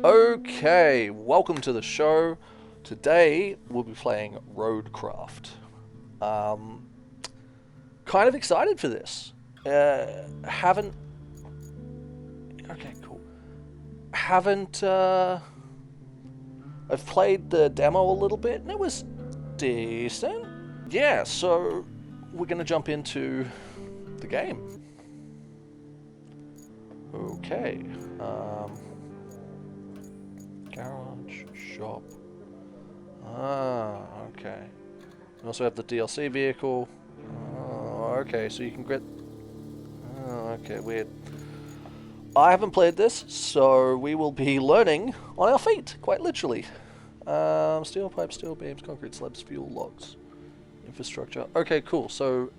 Okay, welcome to the show. Today we'll be playing RoadCraft. Um, kind of excited for this. Haven't. Okay, cool. Haven't. I've played the demo a little bit and it was decent. Yeah, so we're gonna jump into the game. Okay. Garage, shop. Ah, okay. We also have the DLC vehicle. Oh, okay, so you can get... Oh, okay, weird. I haven't played this, so we will be learning on our feet, quite literally. Steel pipes, steel beams, concrete slabs, fuel logs, infrastructure. Okay, cool. So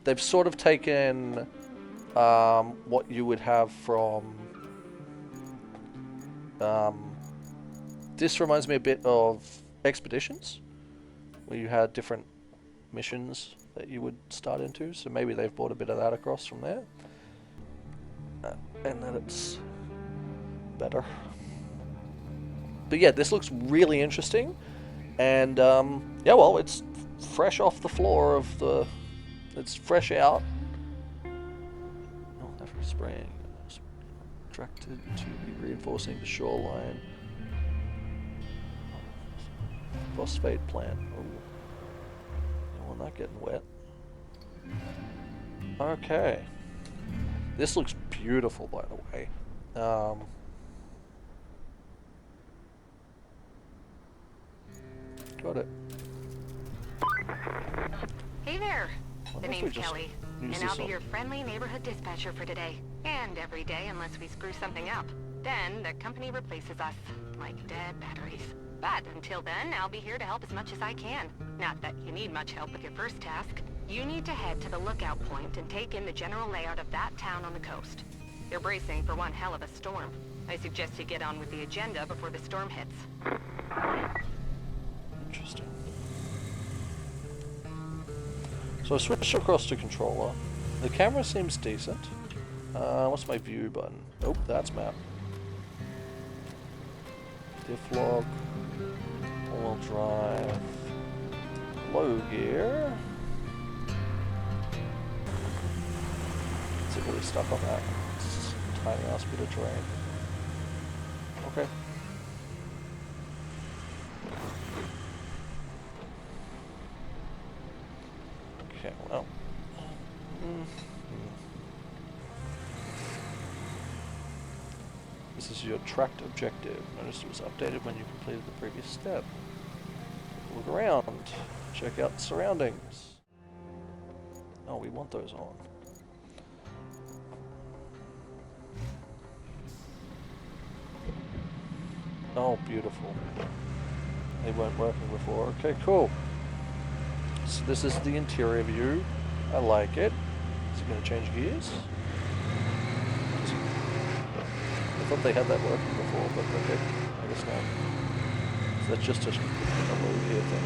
they've sort of taken what you would have from... this reminds me a bit of Expeditions, where you had different missions that you would start into, so maybe they've brought a bit of that across from there. And that it's better. But yeah, this looks really interesting, and yeah, well, it's fresh off the floor of the... It's fresh out. Oh, after spraying. Attracted to be reinforcing the shoreline. Phosphate plant. Oh. Don't want that getting wet. Okay. This looks beautiful, by the way. Got it. Hey there. The name's Kelly, and I'll be your friendly neighborhood dispatcher for today. And every day unless we screw something up. Then the company replaces us, like dead batteries. But until then, I'll be here to help as much as I can. Not that you need much help with your first task. You need to head to the lookout point and take in the general layout of that town on the coast. They're bracing for one hell of a storm. I suggest you get on with the agenda before the storm hits. Interesting. So I switched across to controller. The camera seems decent. What's my view button? Oh, that's map. Diff log. All-wheel drive. Low gear. Is it really stuck on that? It's a tiny ass bit of terrain. Okay. Okay, well. This is your tracked objective. Notice it was updated when you completed the previous step. Look around. Check out the surroundings. Oh, we want those on. Oh, beautiful. They weren't working before. Okay, cool. So this is the interior view. I like it. Is it going to change gears? I thought they had that working before, but okay, I guess not. So that's just a low gear thing.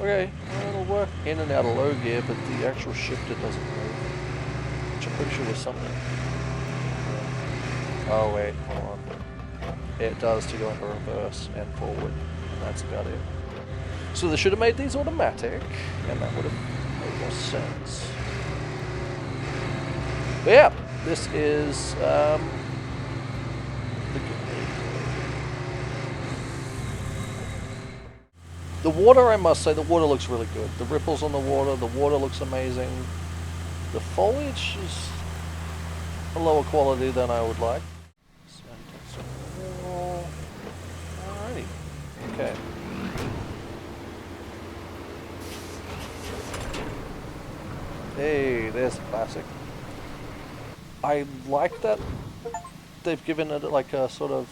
Okay, well, it'll work in and out of low gear, but the actual shifter doesn't move. Which I'm pretty sure was something. Oh wait, hold on. It does to go into reverse and forward, and that's about it. So they should have made these automatic, and that would have made more sense. But yeah, this is the water, I must say, the water looks really good. The ripples on the water looks amazing. The foliage is a lower quality than I would like. Alrighty. Okay. Hey, there's a classic. I like that they've given it like a sort of...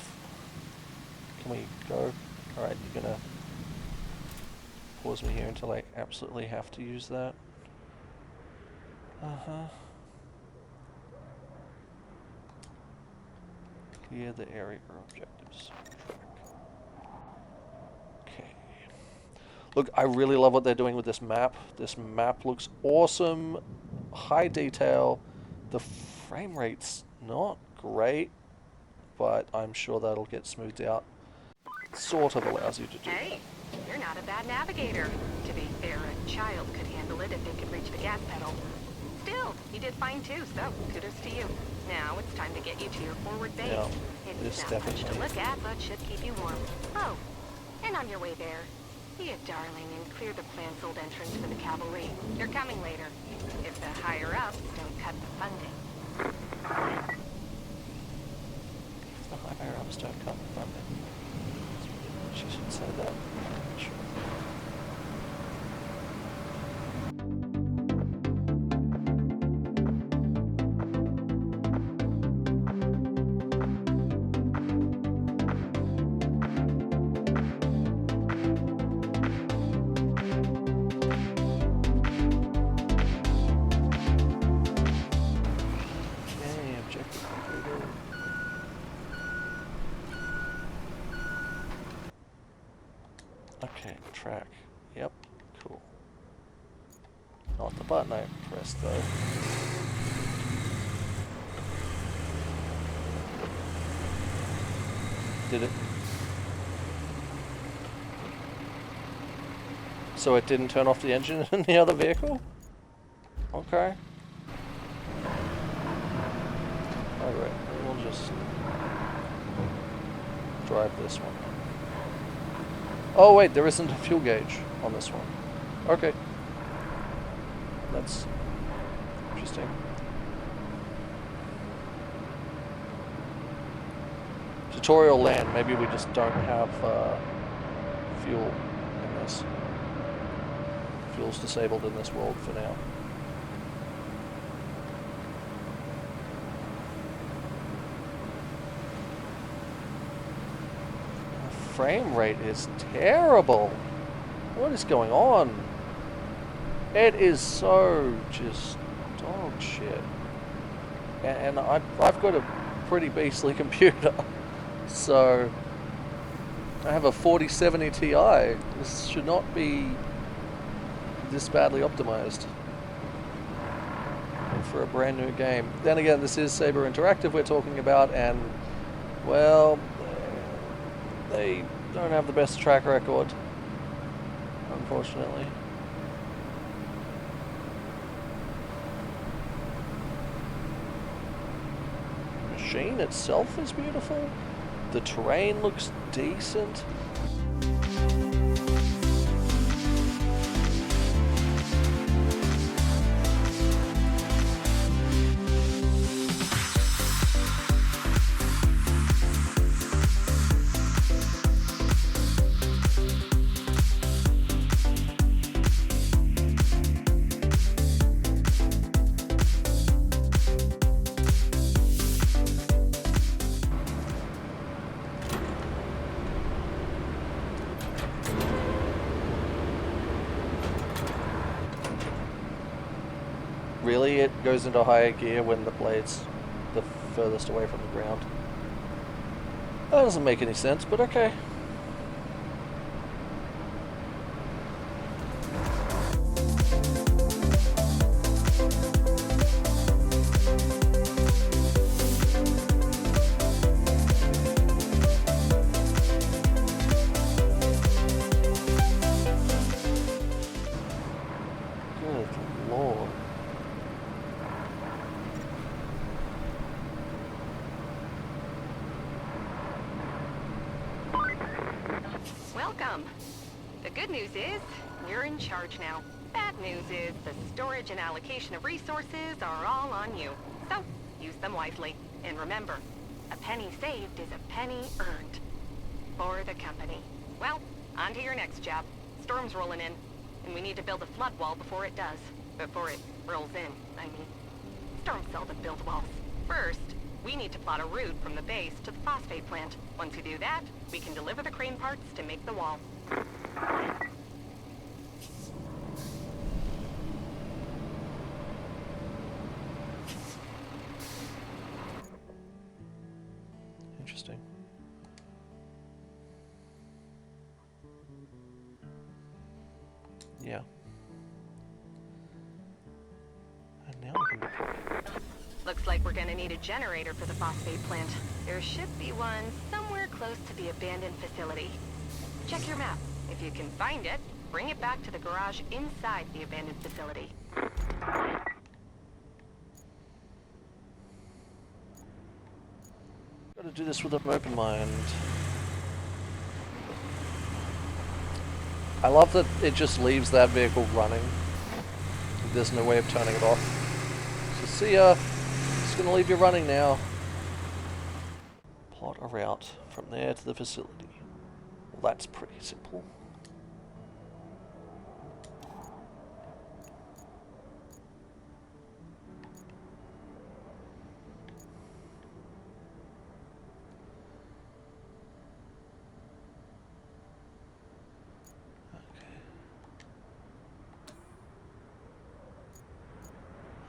Can we go? Alright, you're gonna pause me here until I absolutely have to use that. Clear the area for objectives. Okay. Look, I really love what they're doing with this map. This map looks awesome. High detail. The frame rate's not great, but I'm sure that'll get smoothed out. Sort of allows you to do Hey, you're not a bad navigator. To be fair, a child could handle it if they could reach the gas pedal. Still, you did fine too, so kudos to you. Now it's time to get you to your forward base. Yeah, It's this not much to definitely. look at, but should keep you warm. Oh, and on your way there, be a darling and clear the plant's old entrance for the cavalry. They're coming later, if the higher-ups don't cut the funding. The higher ups don't cut the funding. She should say that. Sure. Okay, objective completed. Okay, track. Yep, cool. Not the button I pressed though. Did it? So it didn't turn off the engine in the other vehicle? Okay. Alright, we'll just drive this one. Oh wait, there isn't a fuel gauge on this one. Okay. That's interesting. Tutorial land, maybe we just don't have fuel in this. Fuel's disabled in this world for now. The frame rate is terrible. What is going on? It is so just dog shit. And I've got a pretty beastly computer. So I have a 4070 Ti. This should not be this badly optimized for a brand new game. Then again, this is Saber Interactive we're talking about, and well, they don't have the best track record, unfortunately. The machine itself is beautiful. The terrain looks decent. Really, it goes into higher gear when the blade's the furthest away from the ground. That doesn't make any sense, but okay. Good lord. Welcome. The good news is, you're in charge now. Bad news is, the storage and allocation of resources are all on you. So, use them wisely. And remember, a penny saved is a penny earned. For the company. Well, on to your next job. Storm's rolling in, and we need to build a flood wall before it does. Before it rolls in, I mean. Storms seldom build walls. First, we need to plot a route from the base to the phosphate plant. Once we do that, we can deliver the crane parts to make the wall. Interesting. Yeah. And now we can deploy. Looks like we're gonna need a generator for the phosphate plant. There should be one somewhere close to the abandoned facility. Check your map. If you can find it, bring it back to the garage inside the abandoned facility. Gotta do this with an open mind. I love that it just leaves that vehicle running. There's no way of turning it off. So see ya. Just gonna leave you running now. Plot a route from there to the facility. Well, that's pretty simple.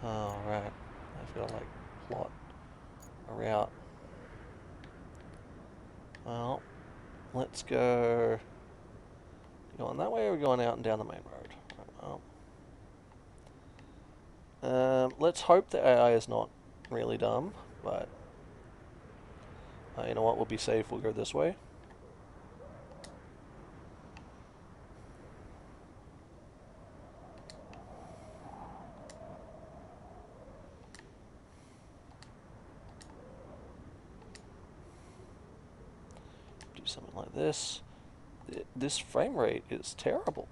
Oh, right. I've got to, like, plot a route. Well, let's go... Going that way or going out and down the main road? Well, let's hope the AI is not really dumb, but... you know what? We'll be safe. We'll go this way. Do something like this. This frame rate is terrible.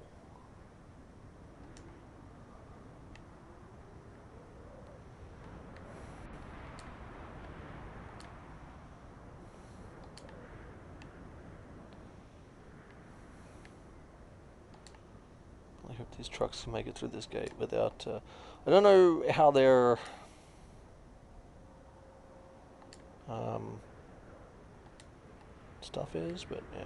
I hope these trucks can make it through this gate without... I don't know how their... stuff is, but yeah.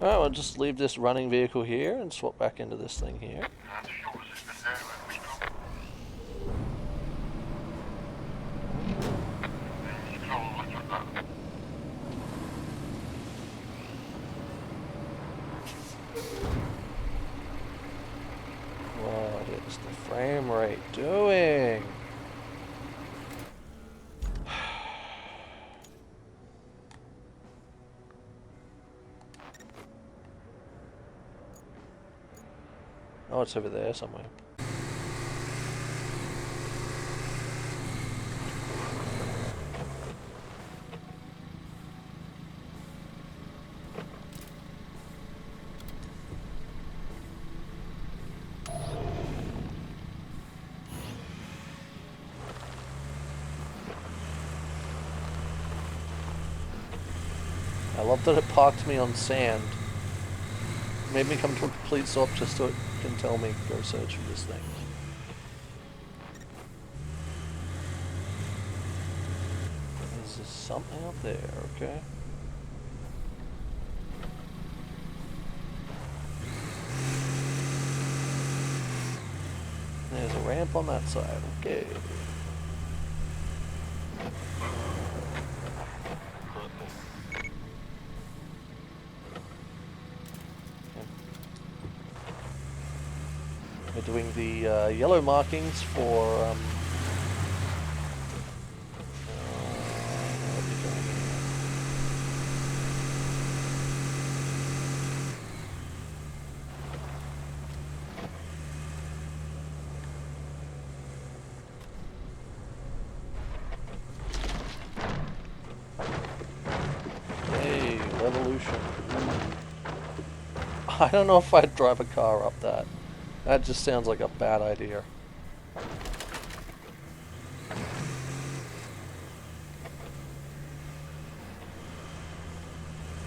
Alright, we'll just leave this running vehicle here and swap back into this thing here. What is the frame rate doing? Oh, it's over there somewhere. I love that it parked me on sand. Made me come to a complete stop just so it can tell me, go search for this thing. There's something up there, okay? There's a ramp on that side, okay. We're doing the yellow markings for hey, revolution. I don't know if I'd drive a car up that. That just sounds like a bad idea.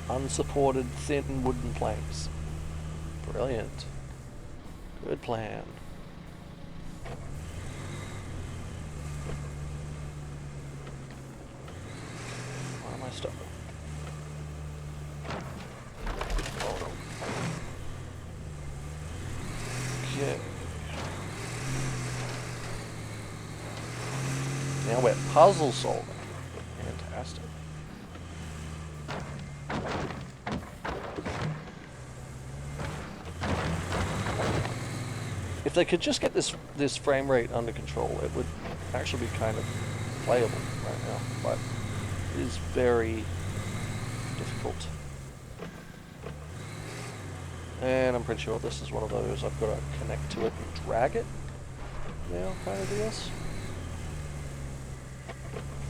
Unsupported thin wooden planks. Brilliant. Good plan. Where am I stuck? Okay. Now we're puzzle solving. Fantastic. they could just get this frame rate under control, it would actually be kind of playable right now, but it is very difficult. And I'm pretty sure this is one of those I've got to connect to it and drag it now kind of deals.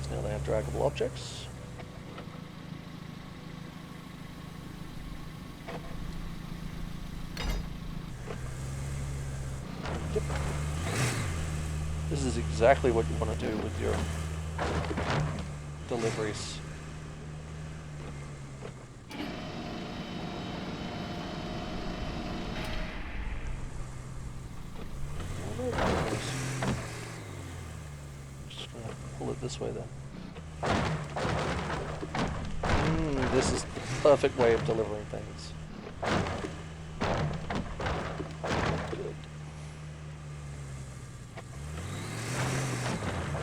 So now they have draggable objects. Yep. This is exactly what you want to do with your deliveries. Just gonna pull it this way then. This is the perfect way of delivering things. Good.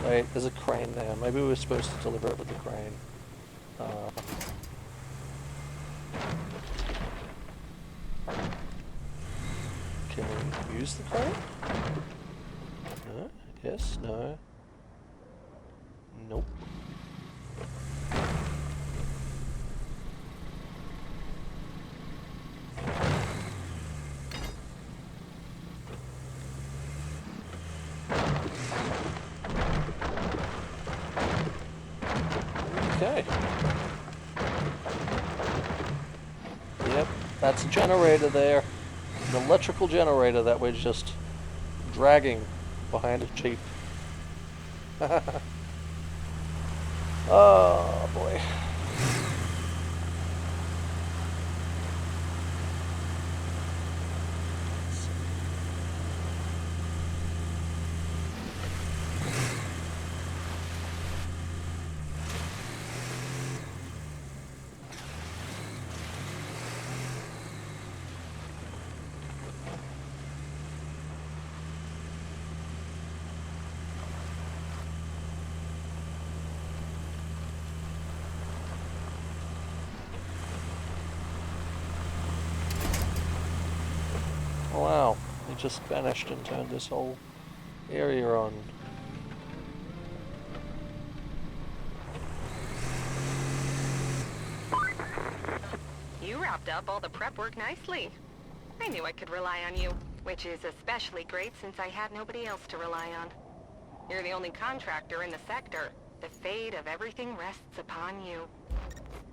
Wait, there's a crane there. Maybe we were supposed to deliver it with the crane. Can we use the crane? No? Yes? No? Nope. Okay. Yep, that's a generator there. An electrical generator that we're just dragging behind a Jeep. Oh boy. Wow, it just vanished and turned this whole area on. You wrapped up all the prep work nicely. I knew I could rely on you, which is especially great since I had nobody else to rely on. You're the only contractor in the sector. The fate of everything rests upon you.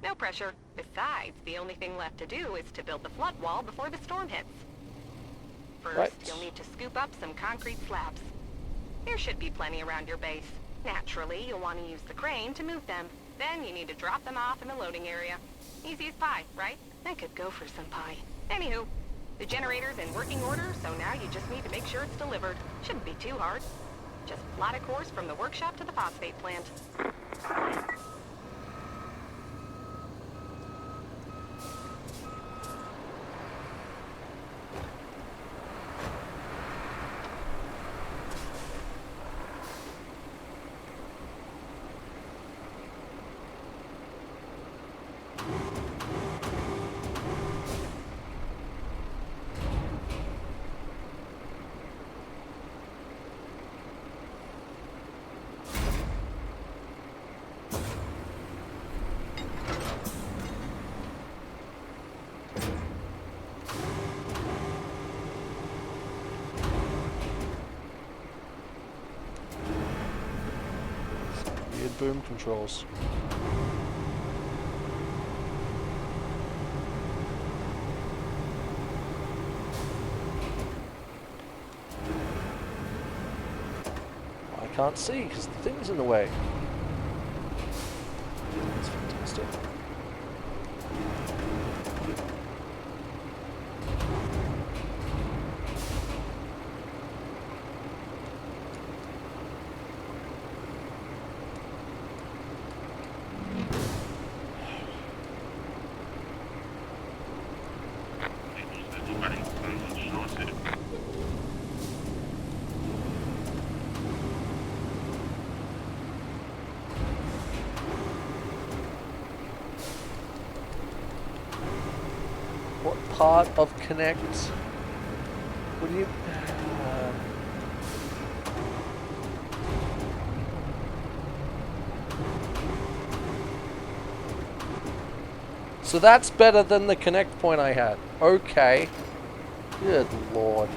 No pressure. Besides, the only thing left to do is to build the flood wall before the storm hits. First, you'll need to scoop up some concrete slabs. There should be plenty around your base. Naturally, you'll want to use the crane to move them. Then you need to drop them off in the loading area. Easy as pie, right? I could go for some pie. Anywho, the generator's in working order, so now you just need to make sure it's delivered. Shouldn't be too hard. Just plot a course from the workshop to the phosphate plant. Weird boom controls. I can't see because the thing's in the way. That's fantastic. What part of Connect? What do you... So that's better than the connect point I had. Okay. Good lord.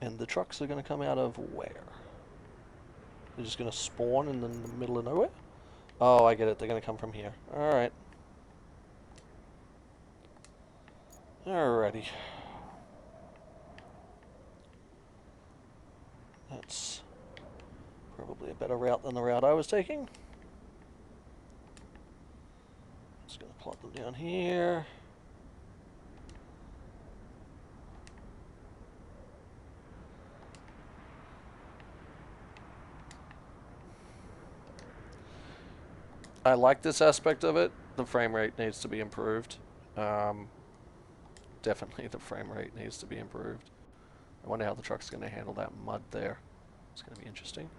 And the trucks are going to come out of where? They're just going to spawn in the middle of nowhere? Oh, I get it. They're going to come from here. Alright. Alrighty. That's probably a better route than the route I was taking. Just going to plot them down here. I like this aspect of it. The frame rate needs to be improved. Definitely the frame rate needs to be improved. I wonder how the truck's going to handle that mud there. It's going to be interesting.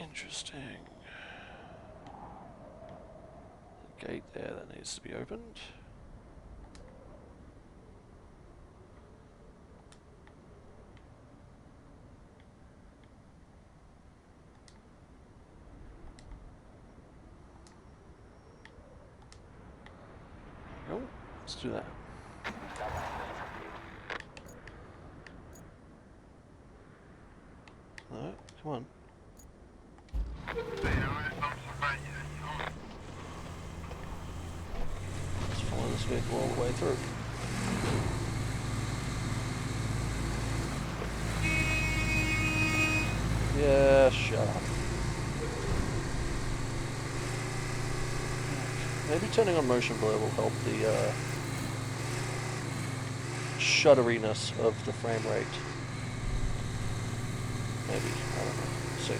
Interesting. The gate there that needs to be opened. Oh, let's do that. Alright, come on. Let's follow this vehicle all the way through. Yeah, shut up. Maybe turning on motion blur will help the shudderiness of the frame rate. Maybe, I don't know. See.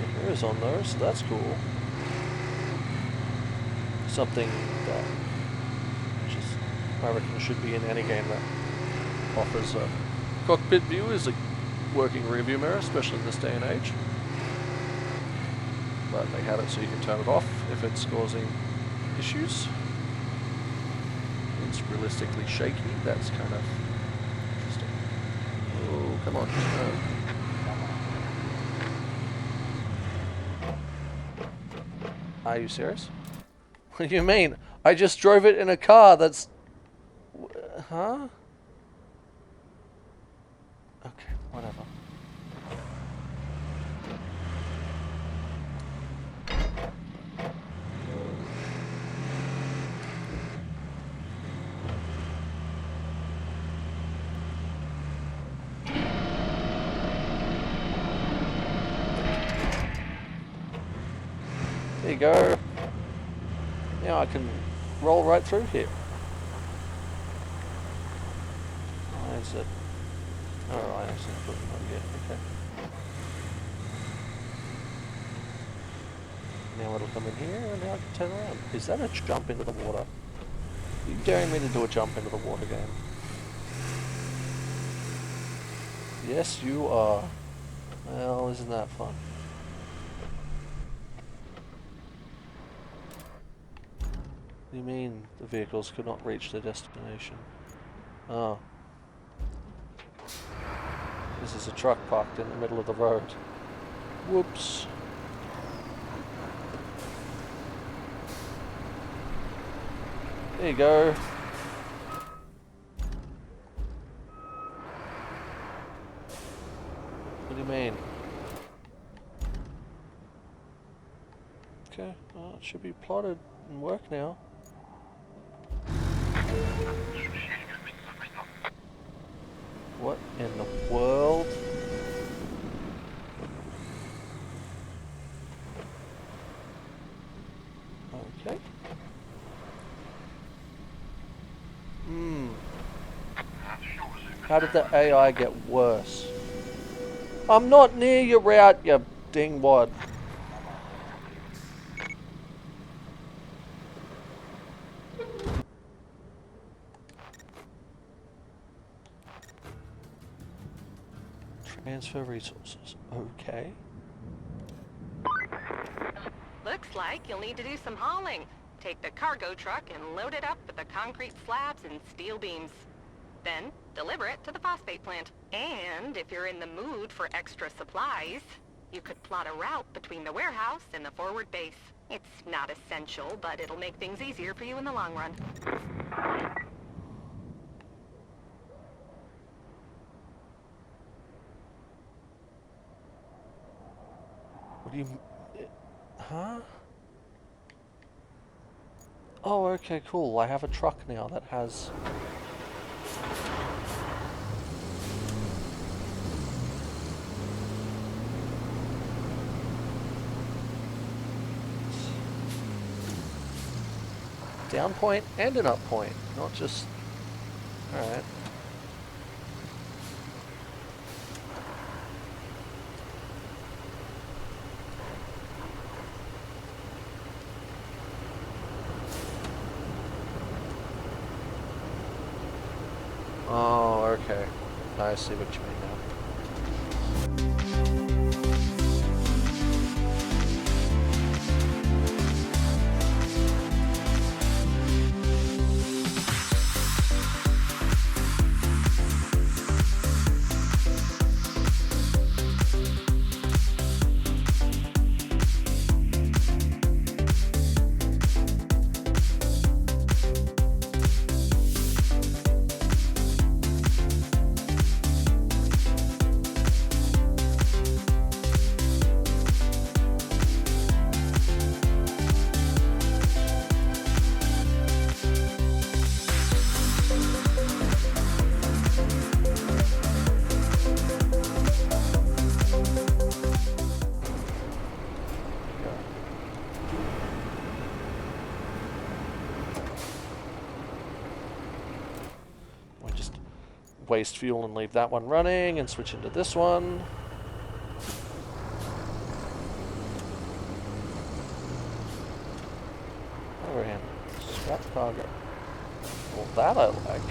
Camera is on there, so that's cool. Something that just I reckon should be in any game that offers a Cockpit view is a working rearview mirror, especially in this day and age. But they had it so you can turn it off if it's causing issues. It's realistically shaky. That's kind of interesting. Oh, come on. Are you serious? What do you mean? I just drove it in a car that's... Huh? Okay, whatever. There you go. Now I can roll right through here. Why is it? Oh, I actually put it on here. Okay. Now it'll come in here, and now I can turn around. Is that a jump into the water? Are you daring me to do a jump into the water game? Yes, you are. Well, isn't that fun? What do you mean the vehicles could not reach their destination? Oh. This is a truck parked in the middle of the road. Whoops. There you go. What do you mean? Okay, well, it should be plotted and work now. What in the world? Okay. How did the AI get worse? I'm not near your route, you dingwad. Transfer resources. Okay. Looks like you'll need to do some hauling. Take the cargo truck and load it up with the concrete slabs and steel beams. Then, deliver it to the phosphate plant. And if you're in the mood for extra supplies, you could plot a route between the warehouse and the forward base. It's not essential, but it'll make things easier for you in the long run. What do you... Huh? Oh, okay, cool. I have a truck now that has... down point and an up point, not just... Alright. Oh, okay. I see what you mean now. Waste fuel and leave that one running and switch into this one. Overhand. Scrap cargo. Well, that I like.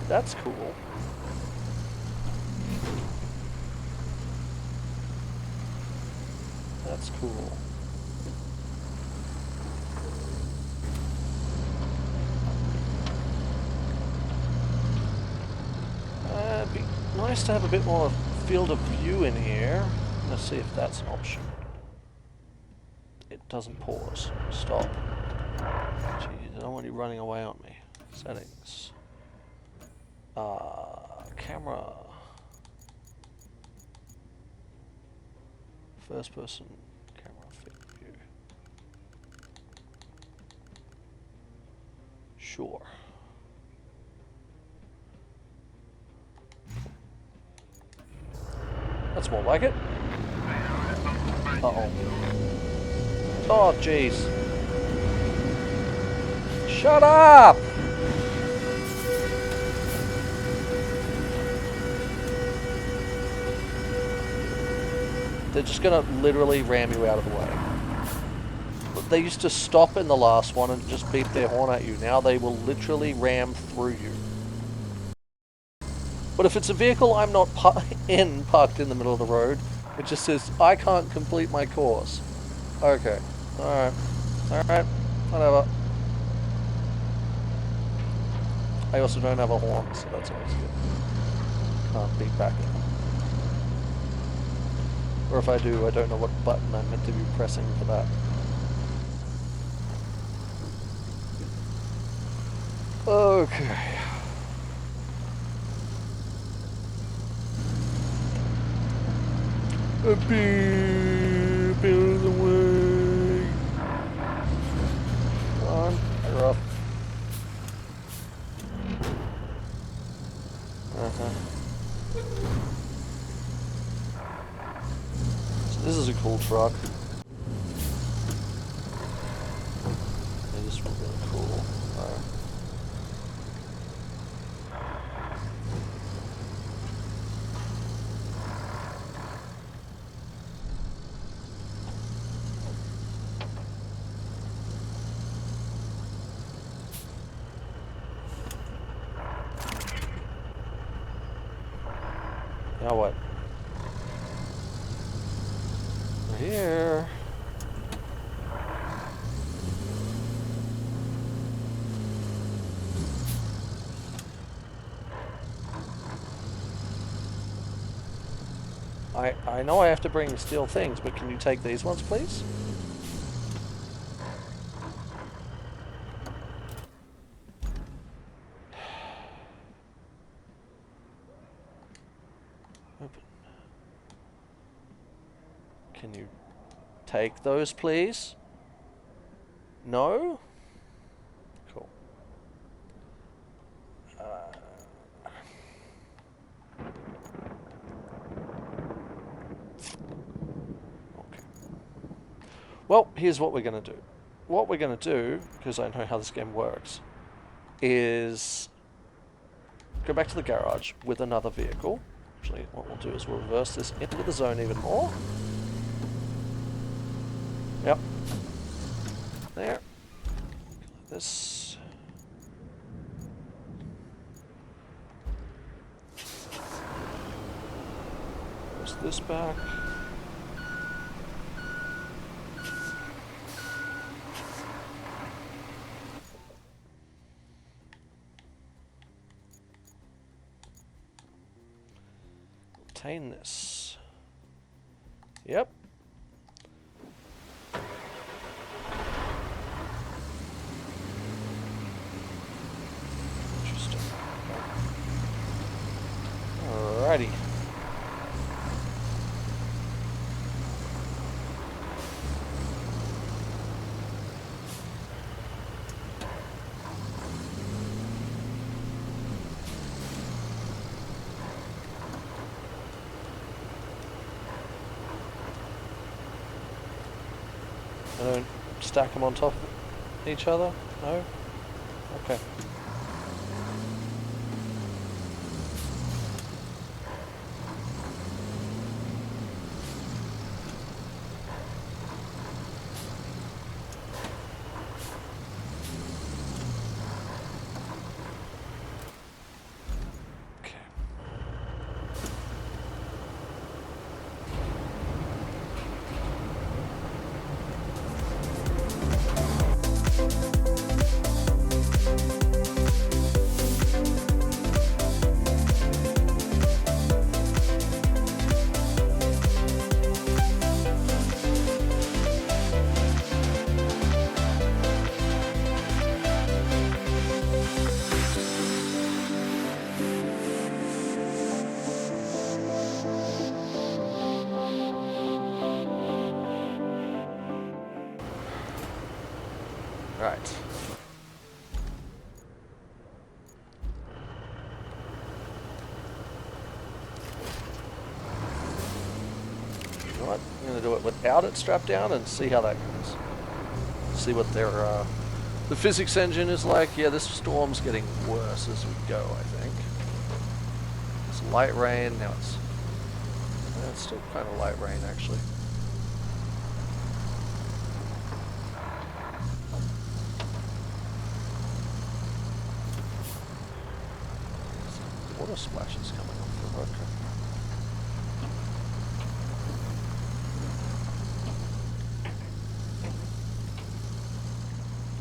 That's cool. That's cool. It'd be nice to have a bit more field of view in here. Let's see if that's an option. It doesn't pause. Stop. Jeez, I don't want you running away on me. Settings. Camera. First person camera field view. Sure. That's more like it. Uh-oh. Oh, jeez. Shut up! They're just gonna literally ram you out of the way. They used to stop in the last one and just beep their horn at you. Now they will literally ram through you. But if it's a vehicle I'm not parked in the middle of the road, it just says, I can't complete my course. Okay. Alright. Alright. Whatever. I also don't have a horn, so that's always good. Can't beat back at them. Or if I do, I don't know what button I'm meant to be pressing for that. Okay. A beep out of the way. Come on, you're off. So this is a cool truck. Yeah, this one's really cool. Now what? We're here. I know I have to bring steel things, but can you take these ones, please? Open. Can you take those, please? No? Cool. Okay. Well, here's what we're going to do. What we're going to do, because I know how this game works, is go back to the garage with another vehicle. Actually, what we'll do is we'll reverse this into the zone even more. Yep. There. Like this. Push this back. Obtain this. Yep. Interesting. Alrighty. I don't stack them on top of each other? No? Okay. Right. You know what? I'm gonna do it without it strapped down and see how that goes. See what their the physics engine is like. Yeah, this storm's getting worse as we go, I think. It's light rain, now it's still kind of light rain actually. Water splashes coming off the RoadCraft.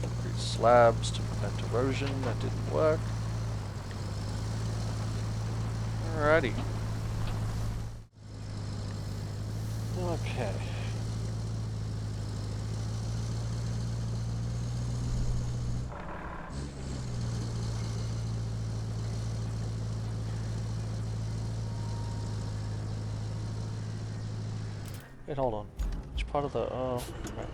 Concrete slabs to prevent erosion, that didn't work. Alrighty. Okay. Wait, hold on. Which part of the... oh, right.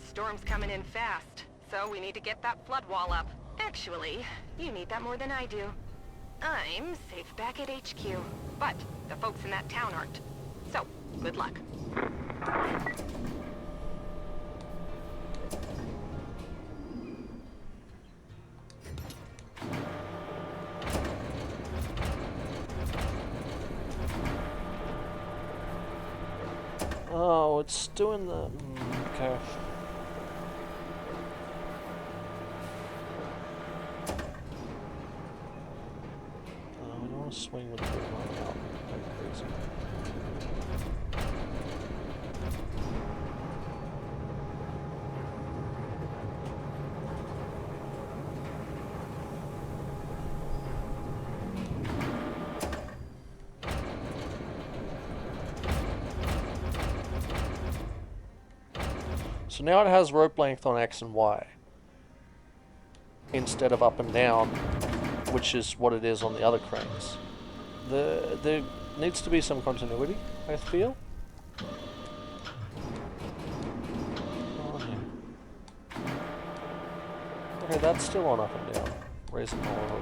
Storm's coming in fast, so we need to get that flood wall up. Actually, you need that more than I do. I'm safe back at HQ, but the folks in that town aren't. So, good luck. Oh, it's doing the... okay. We don't want to swing with the boom line out like crazy. So now it has rope length on X and Y instead of up and down, which is what it is on the other cranes. There needs to be some continuity, I feel. Okay, that's still on up and down. Raise it more.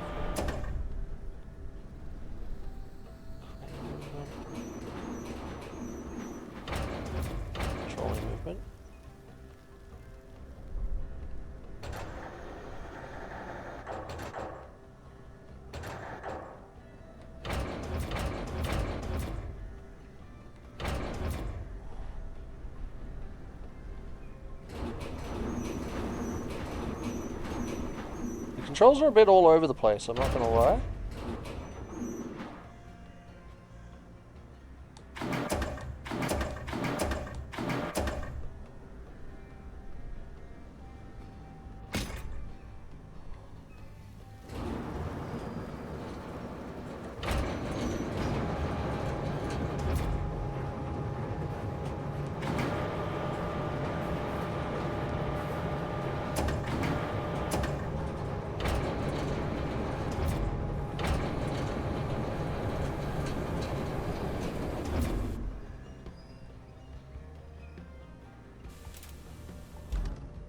Controlling movement. Controls are a bit all over the place, I'm not gonna lie.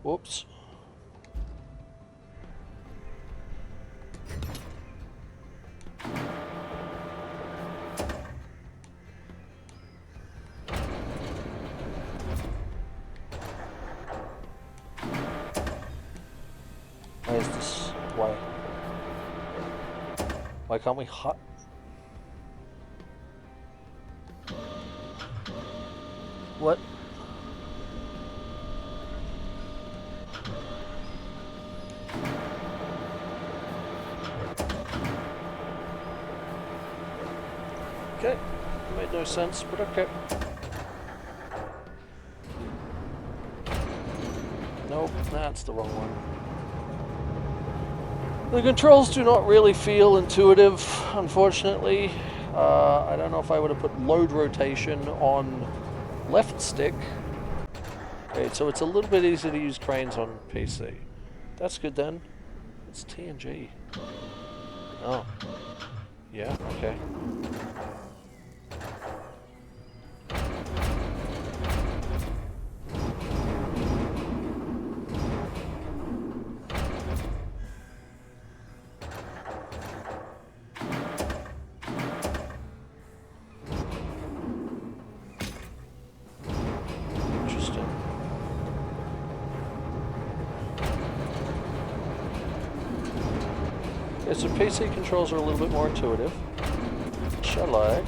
Whoops. Why is this? Why? Why can't we hot? What? Okay, made no sense, but okay. That's the wrong one. The controls do not really feel intuitive, unfortunately. I don't know if I would have put load rotation on left stick. Okay, so it's a little bit easier to use cranes on PC. That's good then. It's TNG. Oh. Yeah, okay. Interesting. Yeah, so PC controls are a little bit more intuitive. Which I like.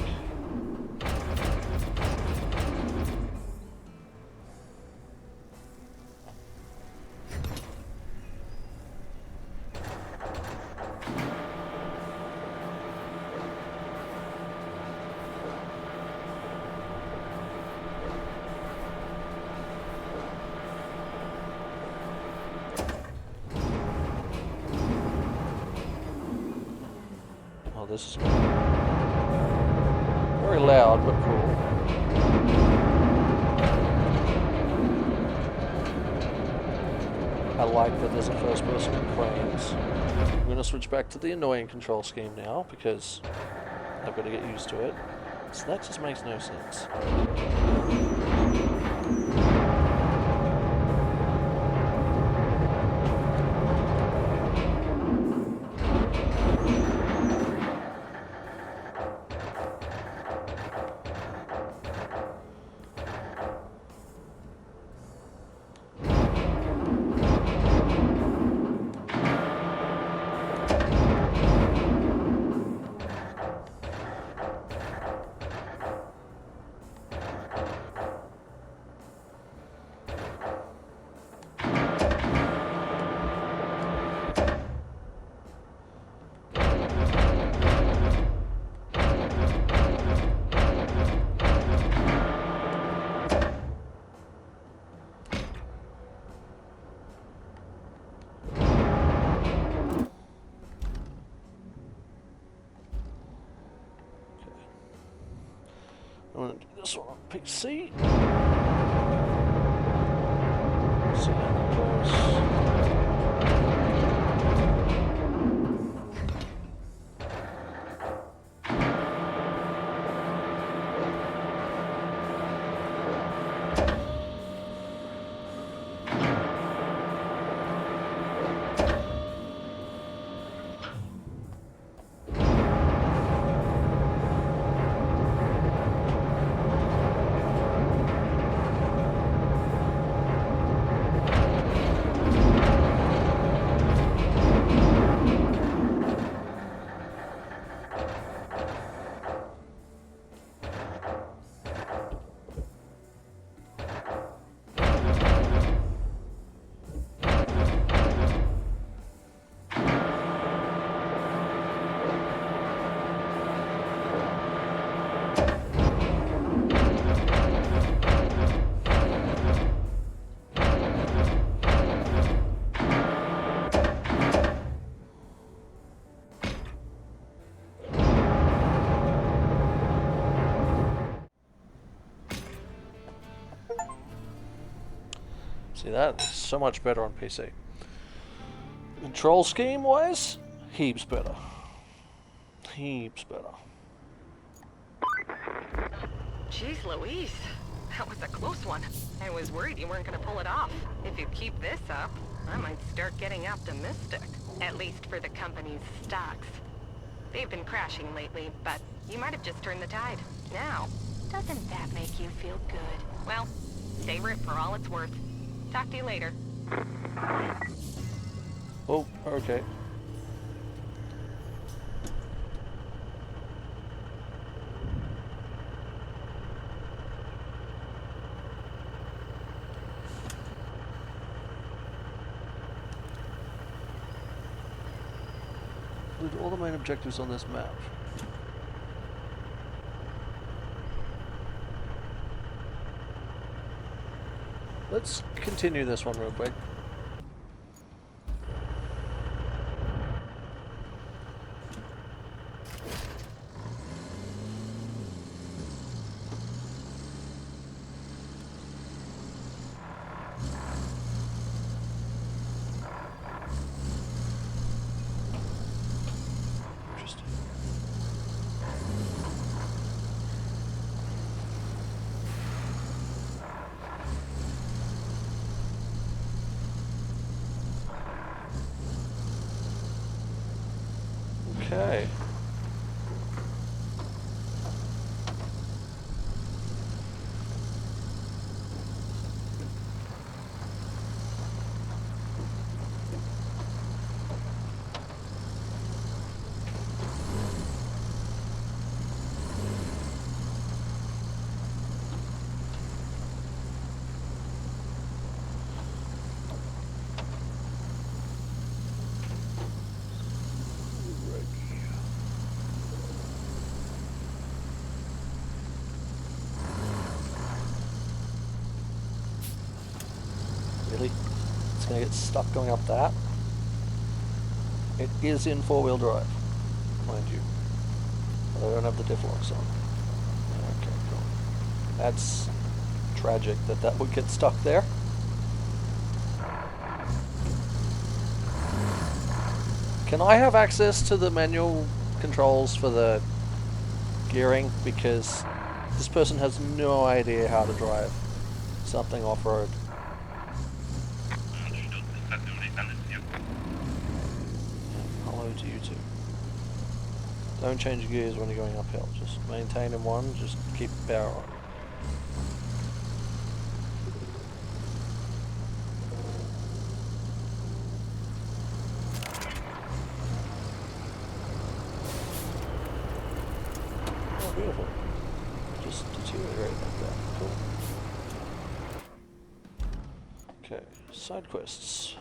Oh, this is very loud, but cool. I like that there's a first person in cranes. I'm going to switch back to the annoying control scheme now because I've got to get used to it. So that just makes no sense. I'm going to do this one on PC. See how that goes. See, that is so much better on PC. Control scheme wise, heaps better. Heaps better. Jeez Louise, that was a close one. I was worried you weren't going to pull it off. If you keep this up, I might start getting optimistic. At least for the company's stocks. They've been crashing lately, but you might have just turned the tide. Now, doesn't that make you feel good? Well, savor it for all it's worth. Talk to you later. Oh, okay. Include all the main objectives on this map. Let's continue this one real quick. Okay. Really? It's going to get stuck going up that? It is in four-wheel drive, mind you. But I don't have the diff locks on. Okay, cool. That's tragic that that would get stuck there. Can I have access to the manual controls for the gearing? Because this person has no idea how to drive something off-road. Hello to you too. Don't change gears when you're going uphill. Just maintain in one, just keep power on. Oh, beautiful. Just deteriorate like that. Cool. Okay, side quests.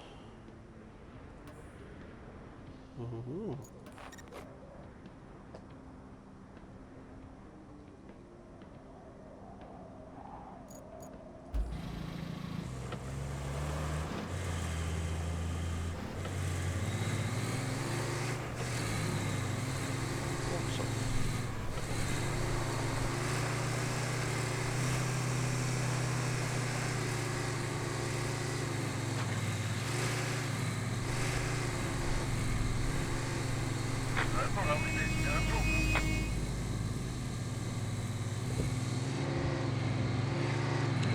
Ooh.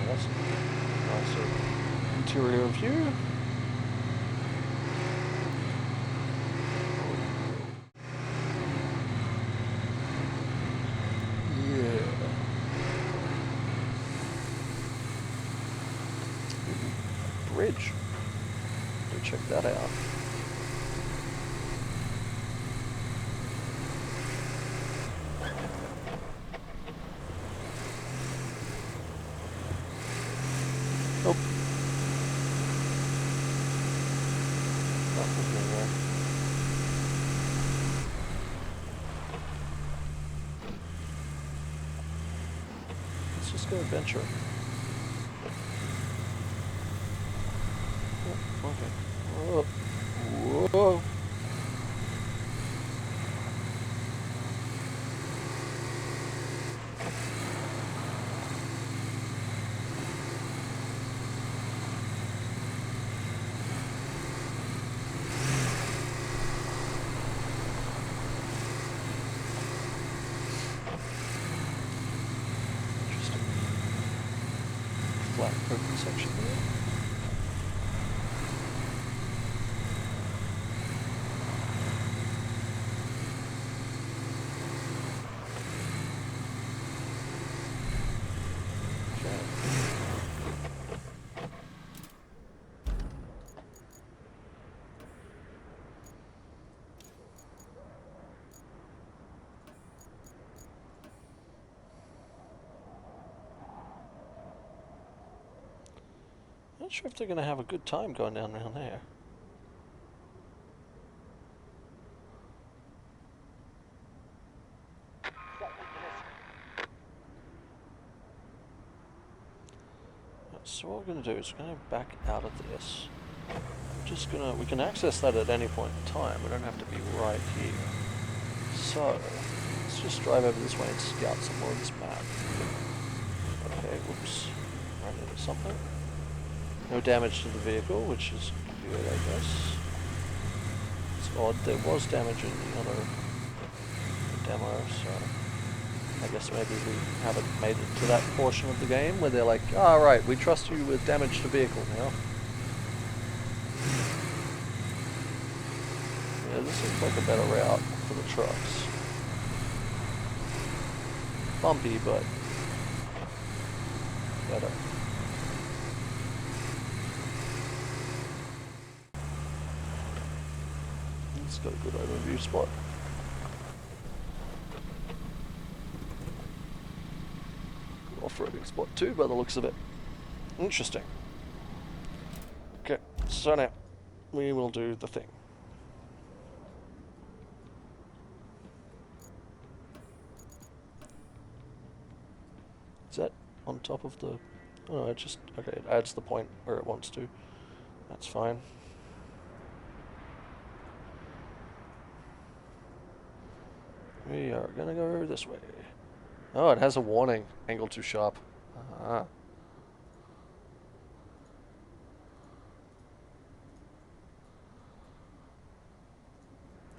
That's a nice interior view. Yeah. Bridge. Go check that out. Nope. That was nowhere. Let's just go adventure. Oh, okay. Whoa. Whoa. Interesting. Flat open section there. Not sure if they're going to have a good time going down around there. So what we're going to do is we're going to back out of this. We can access that at any point in time. We don't have to be right here. So, let's just drive over this way and scout some more of this map. Okay, whoops. Ran into something. No damage to the vehicle, which is good, I guess. It's odd, there was damage in the other demo, so I guess maybe we haven't made it to that portion of the game where they're like, oh, right, we trust you with damage to vehicle now. Yeah, this looks like a better route for the trucks. Bumpy, but better. It's got a good overview spot. Good off-roading spot too, by the looks of it. Interesting. Okay, so now we will do the thing. Is that on top of the... Oh, no, it just... Okay, it adds the point where it wants to. That's fine. We are gonna go this way. Oh, it has a warning. Angle too sharp. Ah.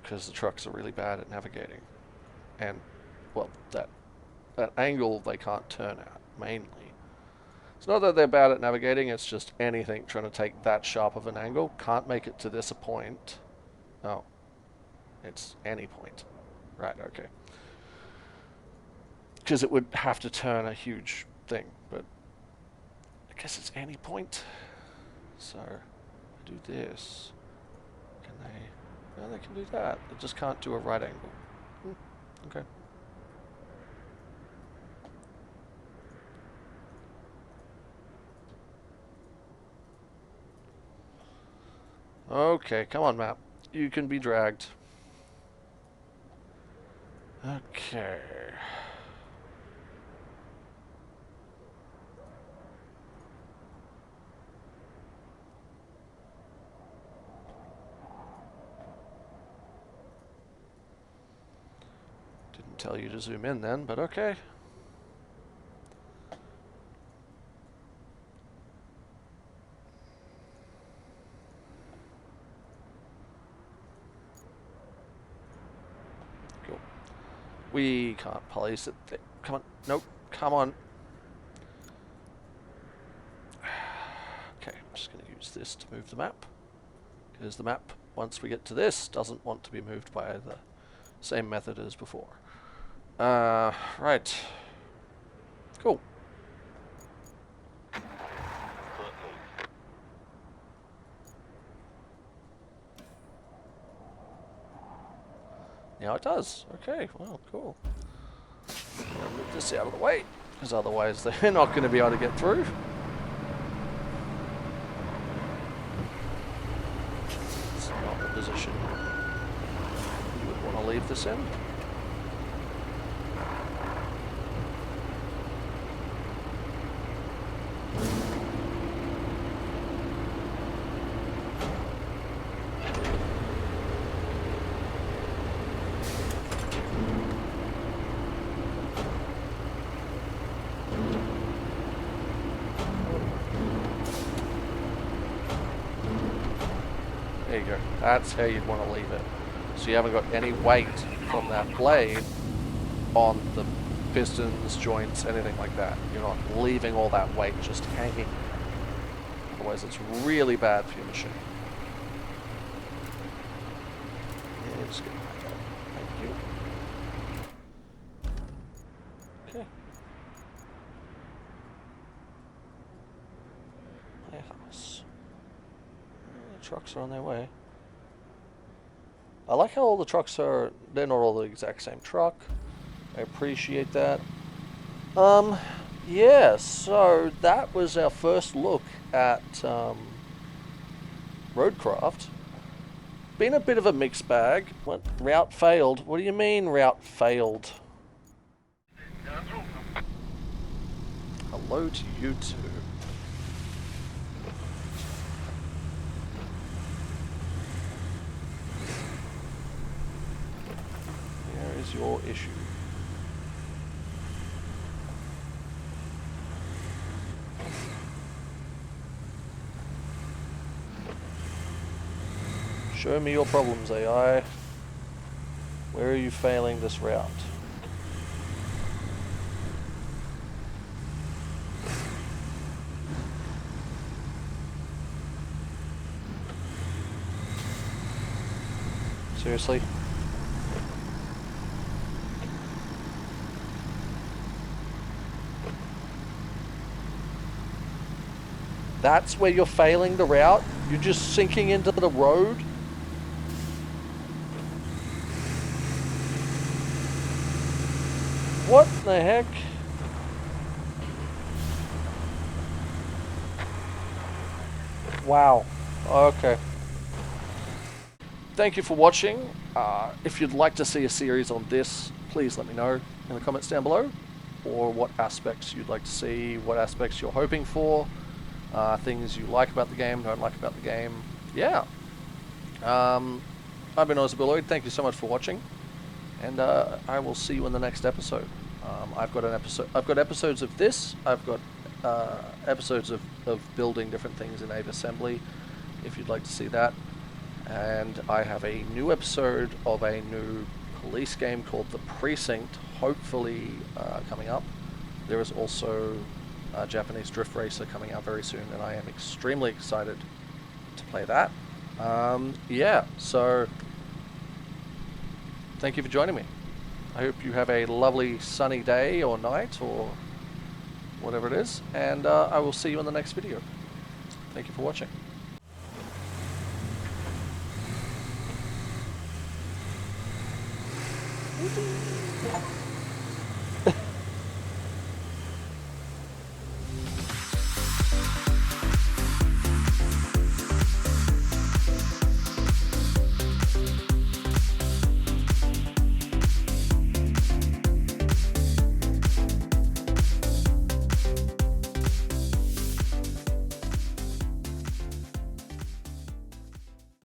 Because the trucks are really bad at navigating. And, well, that angle they can't turn at, mainly. It's not that they're bad at navigating, it's just anything trying to take that sharp of an angle can't make it to this point. Oh. It's any point. Right, okay. Because it would have to turn a huge thing, but I guess it's any point. So, I do this. Can they... No, they can do that. They just can't do a right angle. Okay. Okay, come on, map. You can be dragged. Okay. Didn't tell you to zoom in then, but okay. We can't place it there. Come on. Nope. Come on. Okay, I'm just going to use this to move the map. Because the map, once we get to this, doesn't want to be moved by the same method as before. Right. Cool. Now it does. Okay, well, cool. I'm gonna move this out of the way, because otherwise they're not going to be able to get through. It's not the position you would want to leave this in. There you go. That's how you'd want to leave it. So you haven't got any weight from that blade on the pistons, joints, anything like that. You're not leaving all that weight just hanging. Otherwise it's really bad for your machine. Yeah, just get back up. Thank you. Okay. My house. The trucks are on their way. I like how all the trucks are, they're not all the exact same truck. I appreciate that. Yeah, so that was our first look at RoadCraft. Been a bit of a mixed bag. What? Route failed? What do you mean route failed? Hello to you too. Where is your issue? Show me your problems, AI. Where are you failing this route? Seriously? That's where you're failing the route? You're just sinking into the road? What the heck? Wow. Okay. Thank you for watching. If you'd like to see a series on this, please let me know in the comments down below, or what aspects you'd like to see, what aspects you're hoping for, things you like about the game, don't like about the game. Yeah. I've been Ozabilioid. Thank you so much for watching, and I will see you in the next episode. I've got episodes of this. I've got episodes of building different things in Ave Assembly, if you'd like to see that. And I have a new episode of a new police game called The Precinct, hopefully coming up. There is also a Japanese Drift Racer coming out very soon, and I am extremely excited to play that. Yeah, so thank you for joining me. I hope you have a lovely sunny day or night or whatever it is, and I will see you in the next video. Thank you for watching. Woohoo!